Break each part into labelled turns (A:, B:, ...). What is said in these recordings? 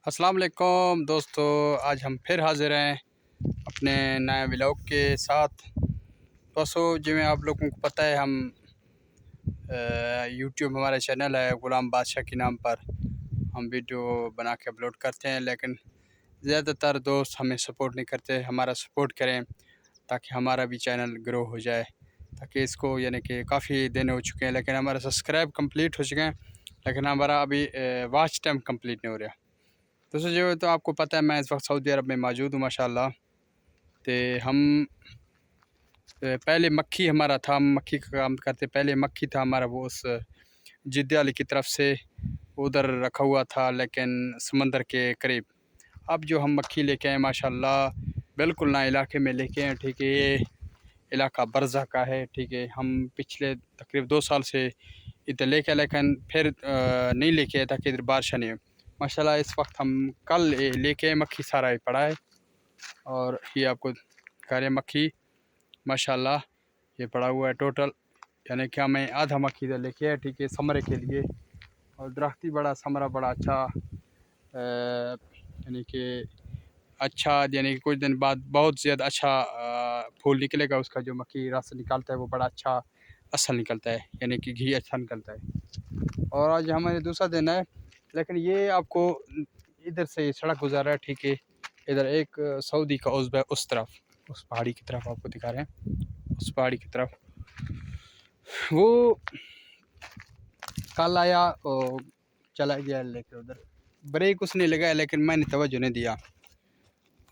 A: अस्सलाम वालेकुम दोस्तों, आज हम फिर हाज़िर हैं अपने नए व्लॉग के साथ। दोस्तों जिमें आप लोगों को पता है हम यूट्यूब हमारा चैनल है ग़ुलाम बादशाह के नाम पर हम वीडियो बना के अपलोड करते हैं, लेकिन ज़्यादातर दोस्त हमें सपोर्ट नहीं करते। हमारा सपोर्ट करें ताकि हमारा भी चैनल ग्रो हो जाए, ताकि इसको यानी कि काफ़ी दिन हो चुके हैं लेकिन हमारा सब्सक्राइब कंप्लीट हो चुके हैं, लेकिन हमारा अभी वॉच टाइम कंप्लीट नहीं हो रहा। दोस्तों जो तो आपको पता है मैं इस वक्त सऊदी अरब में मौजूद हूँ माशाल्लाह। तो हम पहले मक्खी हमारा था, हम मक्खी का काम करते। पहले मक्खी था हमारा, वो उस जिद्दे वाली की तरफ से उधर रखा हुआ था, लेकिन समंदर के करीब। अब जो हम मक्खी लेके आए माशाल्लाह बिल्कुल ना इलाके में लेके आए, ठीक है। ये इलाका बरज़ा का है, ठीक है। हम पिछले तकरीब 2 साल से इधर लेके आए, लेकिन फिर नहीं लेके आए ताकि इधर बारिश नहीं हो। माशाल्लाह इस वक्त हम कल लेके आए, मक्खी सारा ही पड़ा है। और ये आपको कार्य मक्खी माशाल्लाह ये पड़ा हुआ है टोटल, यानी कि हमें आधा मक्खी इधर लेके आए, ठीक है, समरे के लिए। और दरख्त ही बड़ा समरा बड़ा अच्छा, यानी कि अच्छा, यानी कि कुछ दिन बाद बहुत ज़्यादा अच्छा फूल निकलेगा। उसका जो मक्खी रस निकालता है वो बड़ा अच्छा असल निकलता है, यानी कि घी अच्छा निकलता है। और आज हमारे दूसरा दिन है, लेकिन ये आपको इधर से सड़क गुजार रहा है, ठीक है। इधर एक सऊदी का उज़्ब है, उस तरफ, उस पहाड़ी की तरफ आपको दिखा रहे हैं, उस पहाड़ी की तरफ। वो कल आया और चला गया लेकर उधर, ब्रेक उसने लगाया लेकिन मैंने तवज्जो नहीं दिया।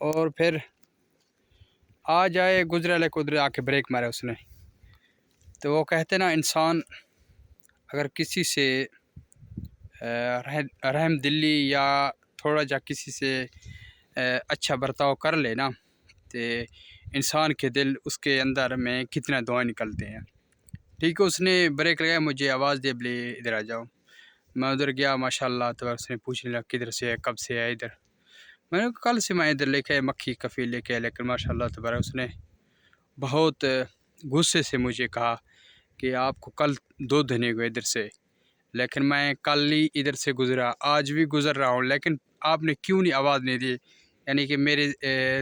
A: और फिर आज आए गुजरे लेकर उधर आके ब्रेक मारा उसने। तो वो कहते ना, इंसान अगर किसी से रहम दिली या थोड़ा जा किसी से अच्छा बर्ताव कर ले ना, तो इंसान के दिल उसके अंदर में कितना दुआएं निकलते हैं, ठीक है। उसने ब्रेक लगाया, मुझे आवाज़ दे, बोले इधर आ जाओ। मैं उधर गया माशाल्लाह, तो उसने पूछने लगा किधर से है, कब से है इधर। मैंने कहा कल से मैं इधर लेके आया, मक्खी कफ़ी लेके आया। लेकिन माशाल्लाह तबारा उसने बहुत गुस्से से मुझे कहा कि आपको कल 2 दिन हुए इधर से, लेकिन मैं कल ही इधर से गुज़रा, आज भी गुज़र रहा हूँ, लेकिन आपने क्यों नहीं आवाज़ नहीं दी, यानी कि मेरे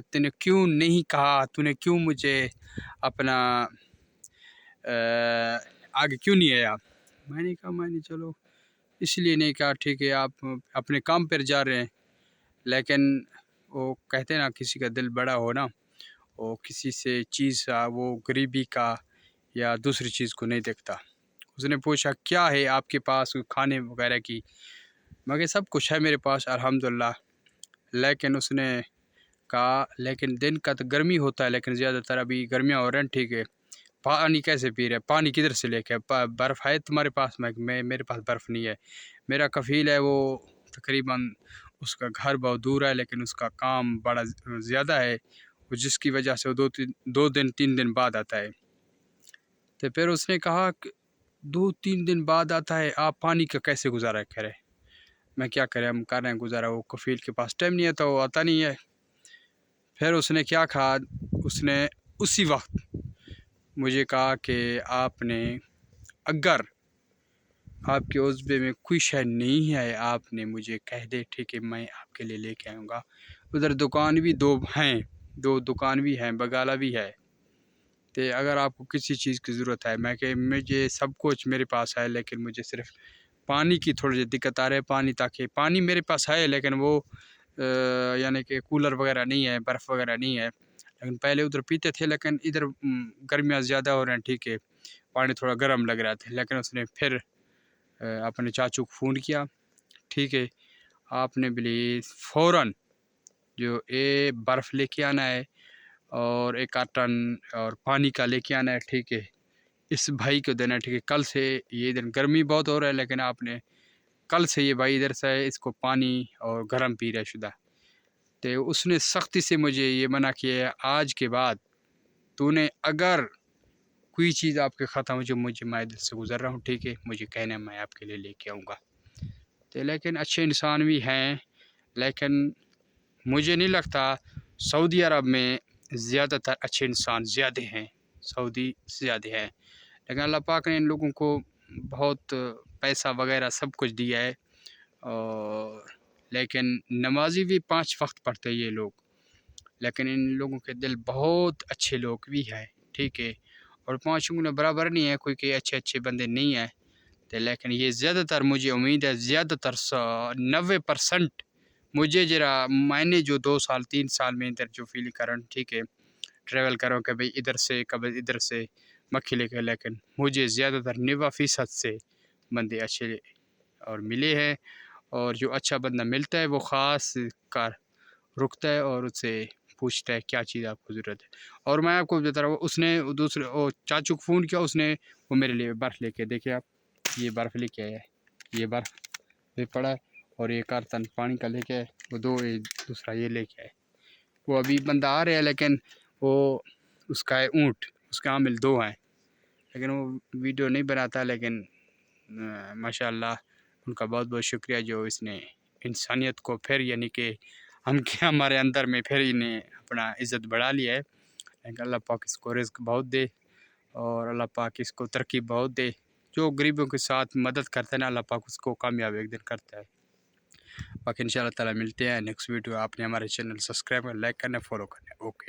A: तूने क्यों नहीं कहा, तूने क्यों मुझे अपना आगे क्यों नहीं आया। मैंने कहा मैंने चलो इसलिए नहीं कहा, ठीक है, आप अपने काम पर जा रहे हैं। लेकिन वो कहते ना, किसी का दिल बड़ा हो ना, वो किसी से चीज़ वो गरीबी का या दूसरी चीज़ को नहीं देखता। उसने पूछा क्या है आपके पास खाने वगैरह की, मगर सब कुछ है मेरे पास अल्हम्दुलिल्लाह। लेकिन उसने कहा लेकिन दिन का तो गर्मी होता है, लेकिन ज़्यादातर अभी गर्मियाँ हो रही हैं, ठीक है। पानी कैसे पी रहे, पानी किधर से लेके बर्फ़ है तुम्हारे पास? मैं मेरे पास बर्फ़ नहीं है। मेरा कफ़ील है, वो तकरीबन उसका घर बहुत दूर है, लेकिन उसका काम बड़ा ज़्यादा है, वो जिसकी वजह से वो 2 दिन 3 दिन बाद आता है। तो फिर उसने कहा कि 2-3 दिन बाद आता है, आप पानी का कैसे गुजारा करें? मैं क्या करें, हम कर रहे हैं गुजारा, वो कफ़ील के पास टाइम नहीं है तो वो आता नहीं है। फिर उसने क्या कहा, उसने उसी वक्त मुझे कहा कि आपने अगर आपके उज़्बे में कोई शय नहीं है, आपने मुझे कह दे, ठीक है, मैं आपके लिए लेके आऊँगा। उधर दुकान भी 2 हैं, 2 दुकान भी हैं, बगाला भी है। तो अगर आपको किसी चीज़ की ज़रूरत है, मैं कि मुझे सब कुछ मेरे पास है, लेकिन मुझे सिर्फ़ पानी की थोड़ी सी दिक्कत आ रही है। पानी, ताकि पानी मेरे पास है, लेकिन वो यानी कि कूलर वगैरह नहीं है, बर्फ़ वगैरह नहीं है। लेकिन पहले उधर पीते थे, लेकिन इधर गर्मियाँ ज़्यादा हो रही हैं, ठीक है, पानी थोड़ा गर्म लग रहा था। लेकिन उसने फिर अपने चाचू को फ़ोन किया, ठीक है, आपने प्लीज़ फ़ौरन जो ये बर्फ़ लेके आना है और 1 कार्टन और पानी का लेके आना है, ठीक है, इस भाई को देना है, ठीक है। कल से ये इधर गर्मी बहुत हो रहा है, लेकिन आपने कल से ये भाई इधर से इसको पानी और गर्म पी रहा है शुदा। तो उसने सख्ती से मुझे ये मना किया है, आज के बाद तूने अगर कोई चीज़ आपके ख़त्म हो जो मुझे, मैं इधर से गुज़र रहा हूँ, ठीक है, मुझे कहना, मैं आपके लिए लेके आऊँगा। तो लेकिन अच्छे इंसान भी हैं, लेकिन मुझे नहीं लगता सऊदी अरब में ज़्यादातर अच्छे इंसान ज़्यादा हैं, सऊदी से ज़्यादा हैं। लेकिन अल्लाह पाक ने इन लोगों को बहुत पैसा वगैरह सब कुछ दिया है, और لیکن نمازی بھی 5 وقت پڑھتے یہ لوگ، لیکن ان لوگوں کے دل بہت اچھے لوگ بھی ہیں، ٹھیک ہے، اور 5 انگلیاں برابر نہیں ہے، کوئی کہ اچھے بندے نہیں ہیں، تو لیکن یہ زیادہ تر مجھے امید ہے زیادہ تر 90% مجھے میں نے جو 2 سال 3 سال میں ادھر جو فیل کروں، ٹھیک ہے، ٹریول کروں کہ بھئی ادھر سے کبھی ادھر سے مکھی لے کے، لیکن مجھے زیادہ تر 90% سے بندے اچھے اور ملے ہیں، اور جو اچھا بندہ ملتا ہے وہ خاص کر رکتا ہے اور اس سے پوچھتا ہے کیا چیز آپ کو ضرورت ہے۔ اور میں آپ کو بتا رہا ہوں، اس نے دوسرے چاچو کو فون کیا، اس نے وہ میرے لیے برف لے کے، دیکھیں آپ یہ برف لے کے آیا ہے، یہ برف یہ پڑا ہے، اور یہ کارتن پانی کا لے کے آئے، وہ دوسرا یہ لے کے آئے، وہ ابھی بندہ آ رہے ہیں، لیکن وہ اس کا ہے اونٹ، اس کے عامل 2 ہیں، لیکن وہ ویڈیو نہیں بناتا، لیکن ماشاءاللہ ان کا بہت بہت شکریہ جو اس نے انسانیت کو پھر یعنی کہ ہمارے اندر میں پھر انہیں اپنا عزت بڑھا لیا ہے، لیکن اللہ پاک اس کو رزق بہت دے، اور اللہ پاک اس کو ترقی بہت دے، جو غریبوں کے ساتھ مدد کرتا ہے نا، اللہ پاک اس کو کامیاب ایک دن کرتا ہے۔ باقی انشاءاللہ تعالیٰ ملتے ہیں نیکسٹ ویڈیو۔ آپ نے ہمارے چینل سبسکرائب کرنا، لائک کرنا، فالو کرنا، اوکے۔